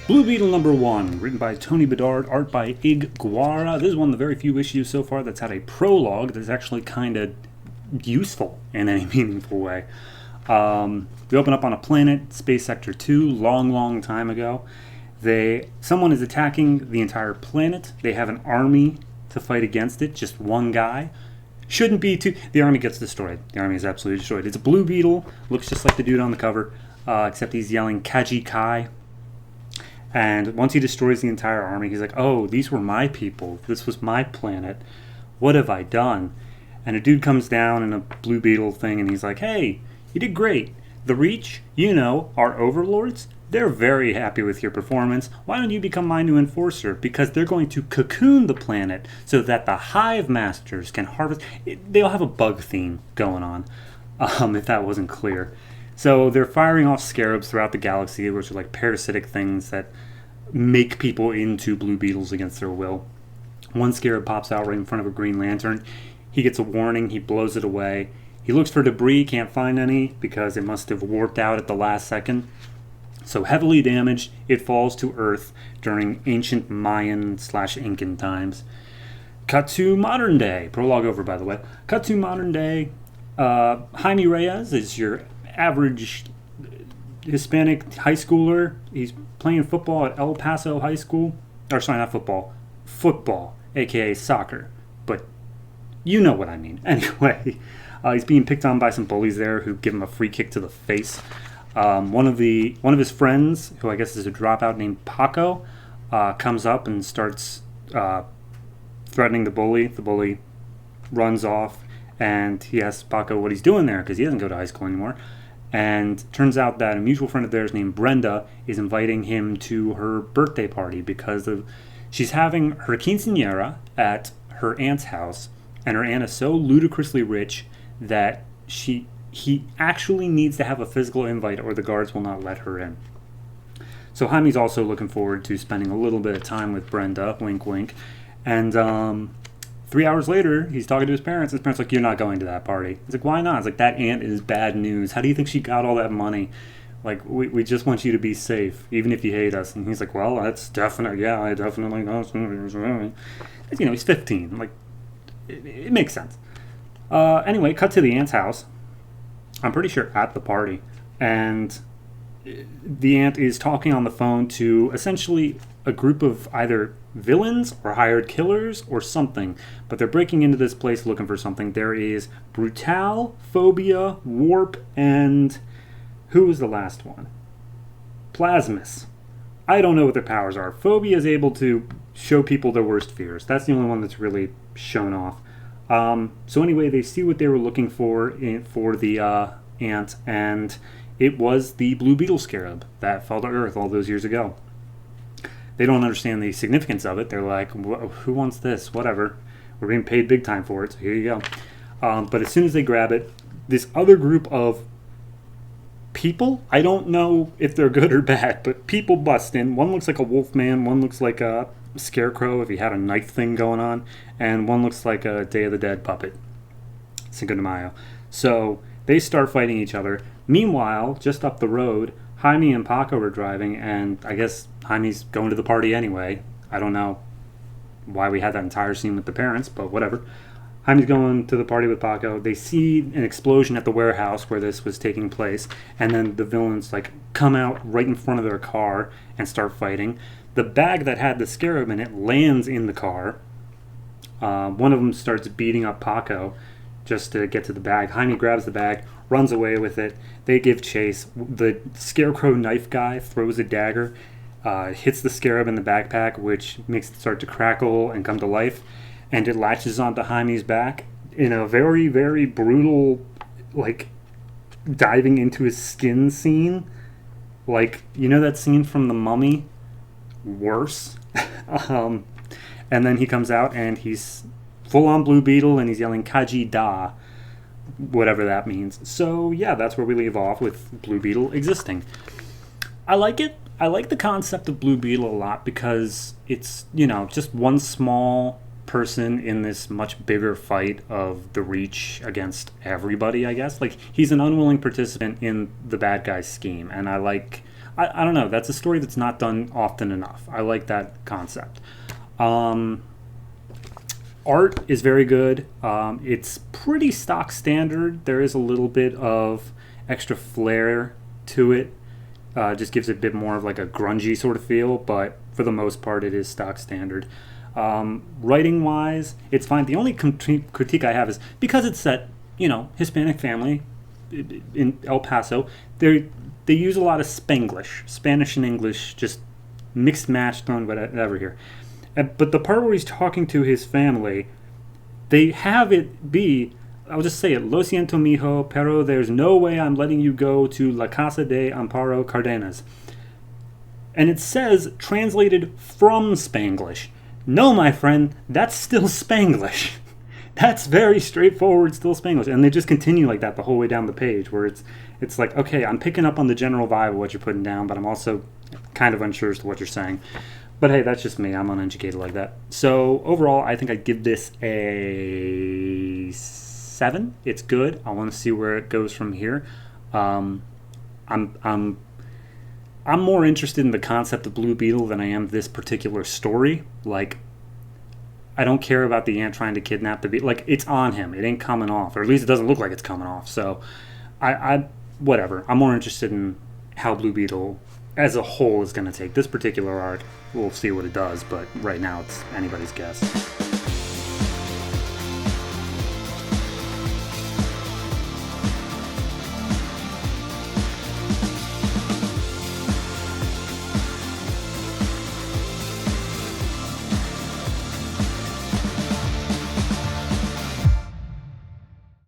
Blue Beetle number 1, written by Tony Bedard, art by Ig Guara. This is one of the very few issues so far that's had a prologue that's actually kind of useful in any meaningful way. We open up on a planet, Space Sector 2, long time ago. Someone is attacking the entire planet. They have an army to fight against it, just one guy. Shouldn't be too... The army gets destroyed. The army is absolutely destroyed. It's a Blue Beetle, looks just like the dude on the cover, except he's yelling Kaji Kai. And once he destroys the entire army, he's like, oh, these were my people. This was my planet. What have I done? And a dude comes down in a Blue Beetle thing, and he's like, hey, you did great. The Reach, our overlords, they're very happy with your performance. Why don't you become my new enforcer? Because they're going to cocoon the planet so that the Hive Masters can harvest... They'll have a bug theme going on, if that wasn't clear. So they're firing off scarabs throughout the galaxy, which are like parasitic things that make people into Blue Beetles against their will. One scarab pops out right in front of a Green Lantern. He gets a warning. He blows it away. He looks for debris, can't find any because it must have warped out at the last second. So heavily damaged, it falls to Earth during ancient Mayan/Incan times. Cut to modern day. Prologue over, by the way. Cut to modern day. Jaime Reyes is your average Hispanic high schooler. He's playing football at El Paso High School. Or sorry, not football. Football, aka soccer. But you know what I mean. Anyway, he's being picked on by some bullies there who give him a free kick to the face. One of his friends, who I guess is a dropout named Paco, comes up and starts threatening the bully. The bully runs off, and he asks Paco what he's doing there because he doesn't go to high school anymore. And turns out that a mutual friend of theirs named Brenda is inviting him to her birthday party because she's having her quinceañera at her aunt's house, and her aunt is so ludicrously rich that he actually needs to have a physical invite or the guards will not let her in. So Jaime's also looking forward to spending a little bit of time with Brenda, wink wink, and 3 hours later, he's talking to his parents. His parents are like, you're not going to that party. He's like, why not? It's like, that aunt is bad news. How do you think she got all that money? Like, we just want you to be safe, even if you hate us. And he's like, well, that's definite. Yeah, I definitely know. He's 15. Like, it makes sense. Anyway, cut to the aunt's house. I'm pretty sure at the party. And the aunt is talking on the phone to essentially a group of either villains or hired killers or something, but they're breaking into this place looking for something. There is Brutal, Phobia, Warp, and who was the last one? Plasmus. I don't know what their powers are. Phobia is able to show people their worst fears. That's the only one that's really shown off. So anyway, they see what they were looking for the ant, and it was the Blue Beetle scarab that fell to Earth all those years ago. They don't understand the significance of it. They're like, who wants this? Whatever. We're being paid big time for it, so here you go. But as soon as they grab it, this other group of people, I don't know if they're good or bad, but people bust in. One looks like a wolf man, one looks like a scarecrow if he had a knife thing going on, and one looks like a Day of the Dead puppet. Cinco de Mayo. So they start fighting each other. Meanwhile, just up the road, Jaime and Paco are driving, and I guess Jaime's going to the party anyway. I don't know why we had that entire scene with the parents, but whatever. Jaime's going to the party with Paco. They see an explosion at the warehouse where this was taking place, and then the villains come out right in front of their car and start fighting. The bag that had the scarab in it lands in the car. One of them starts beating up Paco just to get to the bag. Jaime grabs the bag, runs away with it. They give chase. The scarecrow knife guy throws a dagger, hits the scarab in the backpack, which makes it start to crackle and come to life, and it latches onto Jaime's back in a very, very brutal, diving into his skin scene. That scene from The Mummy? Worse. And then he comes out and he's full-on Blue Beetle and he's yelling Kaji Da, whatever that means. So yeah, that's where we leave off with Blue Beetle existing. I like it. I like the concept of Blue Beetle a lot because it's, just one small person in this much bigger fight of the Reach against everybody, I guess. He's an unwilling participant in the bad guy's scheme, and I like I don't know. That's a story that's not done often enough. I like that concept. Art is very good. It's pretty stock standard. There is a little bit of extra flair to it. Just gives it a bit more of like a grungy sort of feel, but for the most part, it is stock standard. Writing wise, it's fine. The only critique I have is because it's set, Hispanic family in El Paso. They use a lot of Spanglish, Spanish and English, just mixed match, thrown whatever here. But the part where he's talking to his family, they have it be, I'll just say it, Lo siento mijo, pero there's no way I'm letting you go to La Casa de Amparo Cardenas. And it says, translated from Spanglish. No, my friend, that's still Spanglish. That's very straightforward, still Spanglish. And they just continue like that the whole way down the page, where it's like, okay, I'm picking up on the general vibe of what you're putting down, but I'm also kind of unsure as to what you're saying. But hey, that's just me. I'm uneducated like that. So overall, I think I'd give this a 7. It's good. I want to see where it goes from here. I'm more interested in the concept of Blue Beetle than I am this particular story. Like, I don't care about the ant trying to kidnap the beetle. Like, it's on him. It ain't coming off, or at least it doesn't look like it's coming off. So, whatever. I'm more interested in how Blue Beetle as a whole is going to take this particular arc. We'll see what it does, but right now it's anybody's guess.